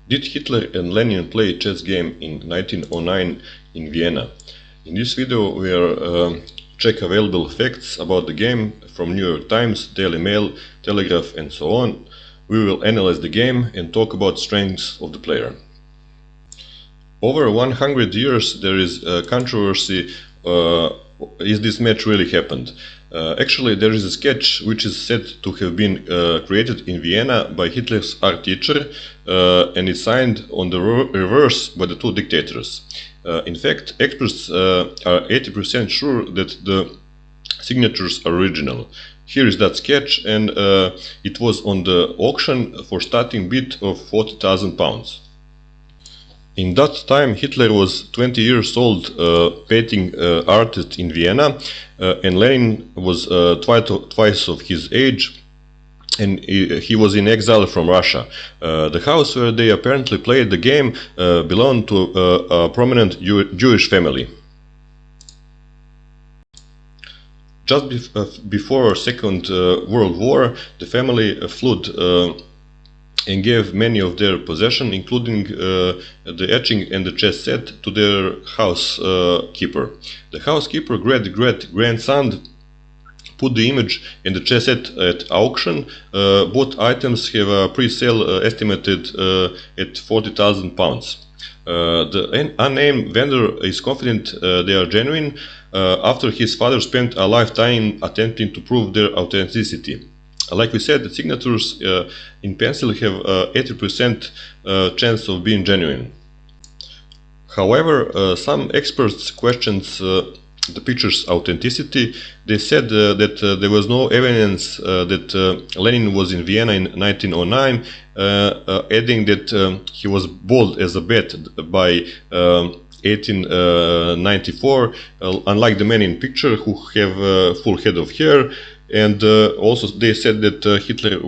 Did Hitler and Lenin play a chess game in 1909 in Vienna? In this video we are check available facts about the game from New York Times, Daily Mail, Telegraph and so on. We will analyze the game and talk about strengths of the player. Over 100 years there is a controversy, is this match really happened? Actually there is a sketch which is said to have been created in Vienna by Hitler's art teacher and is signed on the reverse by the two dictators. In fact, experts are 80% sure that the signatures are original. Here is that sketch, and it was on the auction for starting bid of 40,000 pounds. In that time Hitler was 20 years old, painting artist in Vienna, and Lenin was twice of his age, and he was in exile from Russia. The house where they apparently played the game belonged to a prominent Jewish family. Just before Second World War, the family fled and gave many of their possessions, including the etching and the chess set, to their housekeeper. The housekeeper great-grandson put the image and the chess set at auction. Both items have a pre-sale estimated at 40,000 pounds. The unnamed vendor is confident they are genuine after his father spent a lifetime attempting to prove their authenticity. Like we said, the signatures in pencil have 80% chance of being genuine. However, some experts questioned the picture's authenticity. They said that there was no evidence that Lenin was in Vienna in 1909, adding that he was bald as a bat by 1894, unlike the men in picture who have a full head of hair. And also they said that Hitler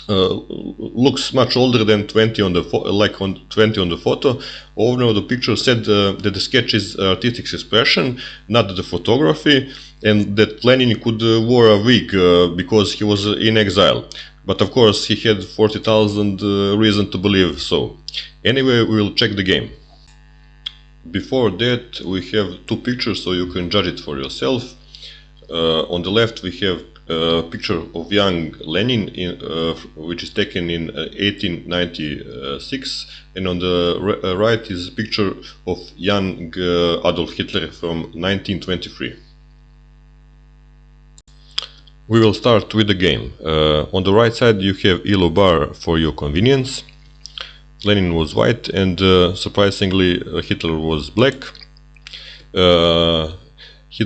looks much older than 20 on the 20 on the photo. Overall, the picture said that the sketch is artistic expression, not the photography, and that Lenin could wear a wig because he was in exile. But of course he had 40,000 reasons to believe so. Anyway, we will check the game. Before that, we have two pictures so you can judge it for yourself. On the left we have a picture of young Lenin, which is taken in 1896, and on the right is a picture of young Adolf Hitler from 1923. We will start with the game. On the right side you have yellow bar for your convenience. Lenin was white and surprisingly Hitler was black.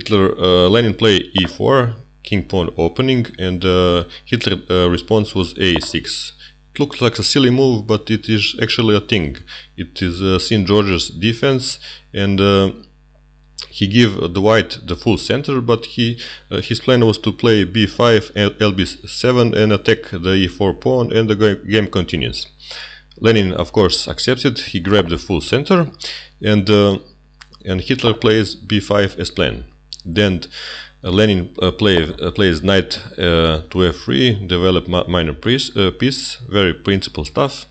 Lenin played e4, king pawn opening, and Hitler response was a6. It looks like a silly move, but it is actually a thing. It is St. George's defense, and he gave the white the full center, but his plan was to play b5 and lb7 and attack the e4 pawn, and the game continues. Lenin of course accepted. He grabbed the full center, and Hitler plays b5 as planned. Then Lenin plays knight to f3, develop minor piece, very principal stuff.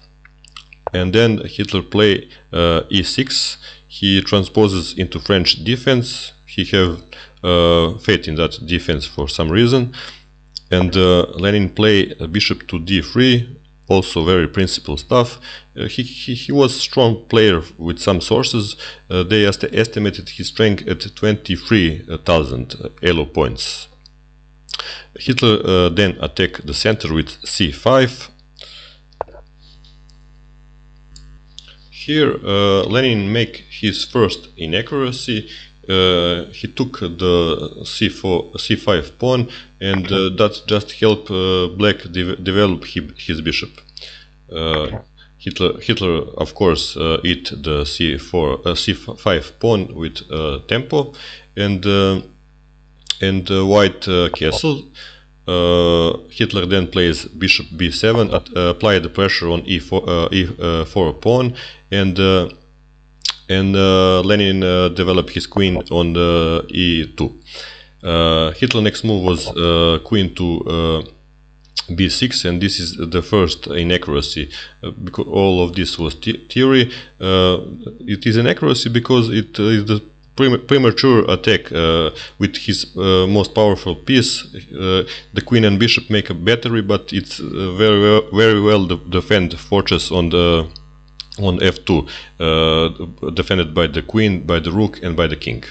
And then Hitler play e6. He transposes into French defense. He have faith in that defense for some reason. And Lenin play bishop to d3. Also very principal stuff. He was a strong player with some sources. They estimated his strength at 23,000 elo points. Hitler then attacked the center with c5. Here Lenin make his first inaccuracy. He took the c5 pawn, and that just helped black develop his bishop. Hitler of course eat the c5 pawn with tempo, and white castle. Hitler then plays bishop b7, apply the pressure on e4 pawn, and Lenin developed his queen on e2. Hitler's next move was queen to b6, and this is the first inaccuracy. Because all of this was theory, it is inaccuracy because it is the premature attack with his most powerful piece. The queen and bishop make a battery, but it's very well defend fortress on f2, defended by the queen, by the rook, and by the king.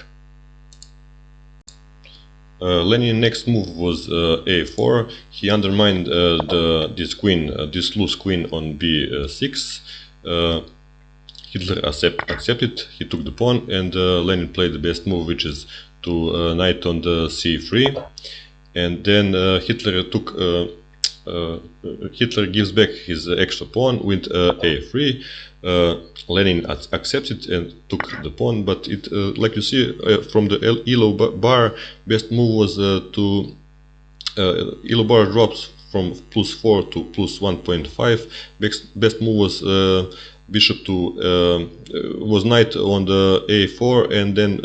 Lenin's next move was a4. He undermined this loose queen on b6. Hitler accepted. He took the pawn, and Lenin played the best move, which is to knight on the c3. And then Hitler gives back his extra pawn with a3. Lenin accepted and took the pawn, but it, like you see from the yellow bar, best move was yellow bar drops from +4 to +1.5. Best move was bishop to was knight on the a4, and then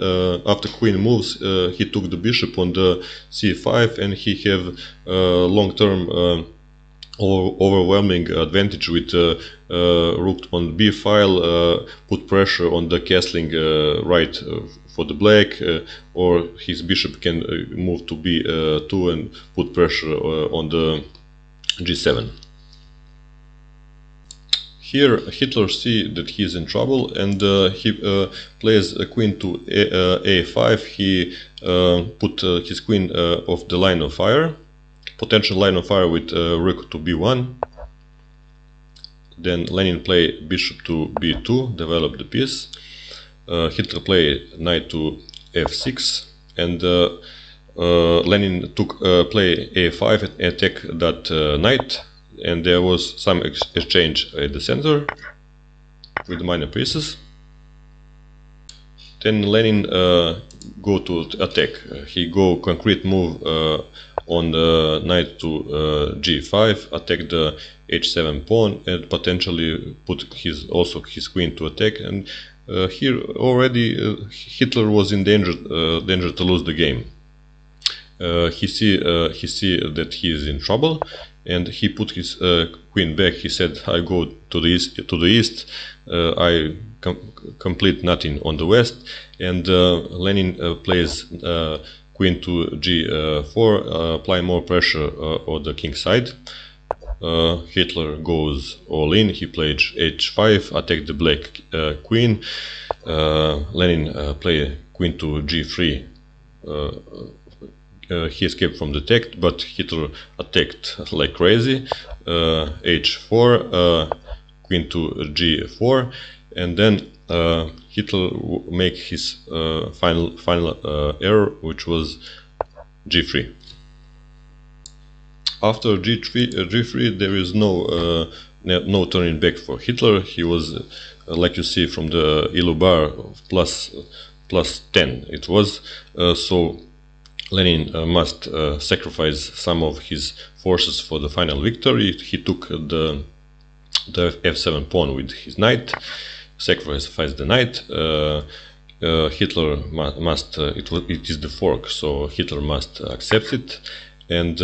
after queen moves, he took the bishop on the c5, and he have long-term overwhelming advantage with rook on b file, put pressure on the castling right for the black, or his bishop can move to b2 and put pressure on the g7. Here Hitler see that he is in trouble, and he plays a queen to a5. He put his queen off the line of fire, potential line of fire with rook to b1. Then Lenin play bishop to b2, develop the piece. Hitler play knight to f6, and Lenin took play a5 and attack that knight, and there was some exchange at the center with minor pieces. Then Lenin go to attack. He go concrete move on the knight to g5, attack the h7 pawn, and potentially put his queen to attack. And here already Hitler was in danger to lose the game. He see that he is in trouble, and he put his queen back. He said, "I go to the east. I complete nothing on the west." And Lenin plays queen to g4, apply more pressure on the king side. Hitler goes all in. He played h5, attack the black queen. Lenin play queen to g3. He escaped from the attack, but Hitler attacked like crazy. h4, queen to g4, and then Hitler make his final error, which was g3. After g3, there is no turning back for Hitler. He was, like you see from the yellow bar, plus 10 it was. So Lenin must sacrifice some of his forces for the final victory. He took the f7 pawn with his knight, sacrificed the knight. Hitler must, it is the fork, so Hitler must accept it, and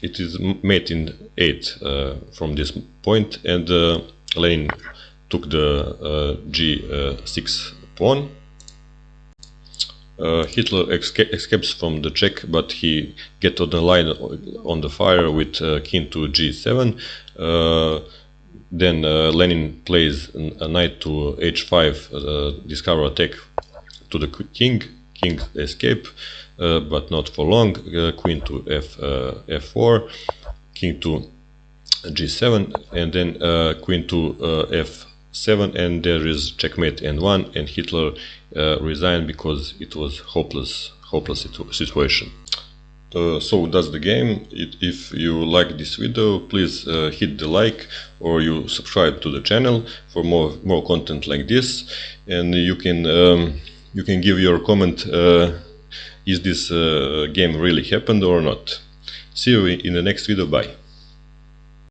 it is mate in 8 from this point, and Lenin took the g6 pawn. Hitler escapes from the check, but he gets on the line on the fire with king to g7. Then Lenin plays a knight to h5, discover attack to the king. King escape, but not for long. Queen to f4, king to g7, and then queen to f7, and there is checkmate n1, and Hitler resigned because it was hopeless situation. So that's the game. If you like this video, please hit the like, or you subscribe to the channel for more content like this, and you can give your comment, is this game really happened or not. See you in the next video. Bye.